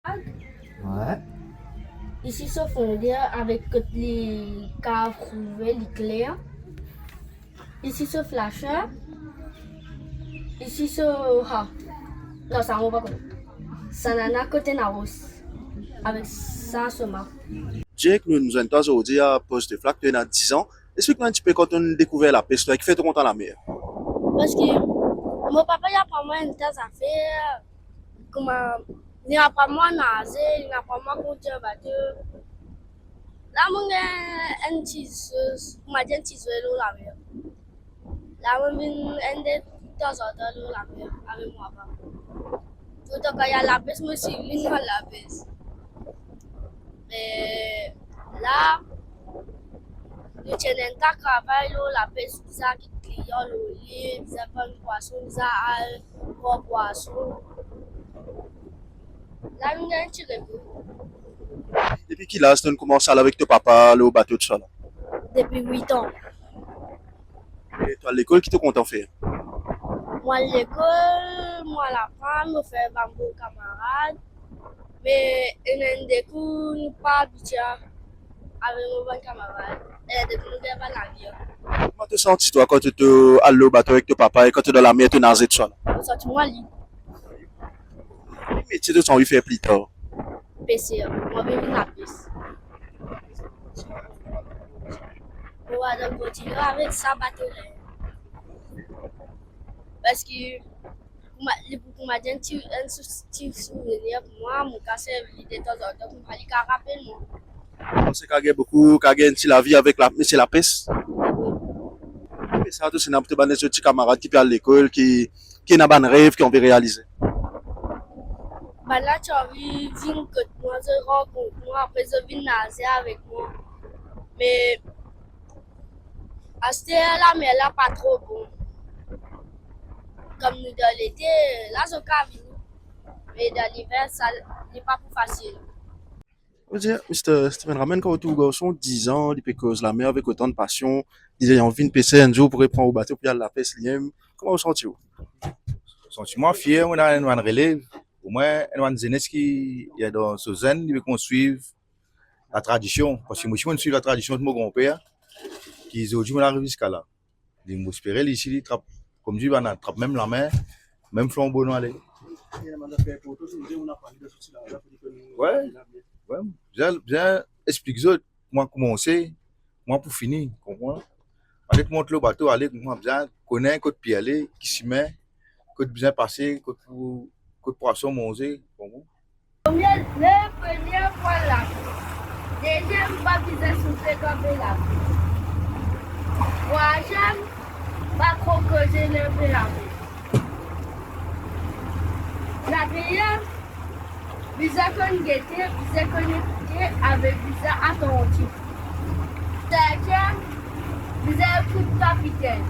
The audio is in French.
Ouais. Ici, ce fondeur avec les caves trouvées, les clairs. Ici, ce flasher. Ici, ce. Ah. Non, ça ne va pas. Ça n'a côté Naros. Avec ça, ce map. Jake, nous nous entendons aujourd'hui à poste de flaque, tu as 10 ans. Explique-moi un petit peu quand on a découvert la peste, qui fait tout content la mer. Parce que mon papa, il a pas moi une tasse à faire. Il n'a pas moi nager, il n'a pas moi conduire bateau. Là, mon gars, un tisseuse, m'a dit un tisseuse l'eau la mer. Là, mon un des temps en temps l'eau la mer avec moi. Tout le temps, quand il y a la peste, moi aussi, il y a la peste. Mais là, nous tenons un travail, la peste, ça qui client, le lit, ça prend une poisson, ça a un poisson. Là, nous avons un petit repos. Depuis qu'il a, tu commences à aller avec ton papa, le bateau de ça. Depuis 8 ans. Et toi, à l'école, qui te content faire? Moi, à l'école, moi, la femme, je fais bambou camarade. Mais il y a des coups, nous pas habitués avec nos bons camarades. Et depuis nous n'avons pas la vie. Comment te sens-tu, toi, quand tu te allé au bateau avec ton papa et quand tu es dans la mer, tu nages de ça? Je sens moi libre. Quel métier tu as envie de faire plus tard? PC, moi, je vais la piste. On va donc continuer avec ça, bateau. Parce que pour m'a dit un petit souvenir pour moi, mon cas servi de temps en temps pour me faire rappeler moi. Parce qu'il y a beaucoup, qu'il y a la vie avec la, mais c'est la peste. Mais ça, c'est un petit camarade qui peut à l'école, qui a un rêve qu'on veut réaliser. Bah là, tu as envie de venir que moi, je rencontre moi, après je viens nager avec moi. Mais à ce là, mais là, pas trop bon. Comme nous dans l'été, là, je peux venir. Mais dans l'hiver, ça n'est pas plus facile. Je veux dire, Mr. Steven Ramen, quand tu garçon, 10 ans, il peut cause la mer avec autant de passion, il a envie de passer un jour pour prendre au bateau, puis il y a la peste liée. Comment vous sentez-vous? Sentiment fier, on a une relève. Au moins, une jeunesse qui est dans ce zen, il veut qu'on suive la tradition. Parce que moi, je suis la tradition de mon grand-père, qui aujourd'hui, on arrive jusqu'à là. Il m'espérait ici, il trappe, comme dit, on attrape même la main, même flambeau dans aller. Ouais, ouais. Bien explique ça, moi, comment c'est, moi, pour finir, comprends? Allez, te montre le bateau, allez, moi, bien, connaître, côté pied aller, qui s'y met, côté bien passé, côté poisson manger, comprends? La première fois là, deuxième fois qu'ils ont soufflé comme là. Troisième, pas trop causer le peu la quatrième, visa qu'on guettait, visa qu'on écoutait avec visa attentif. Cinquième, visa coup de capitaine.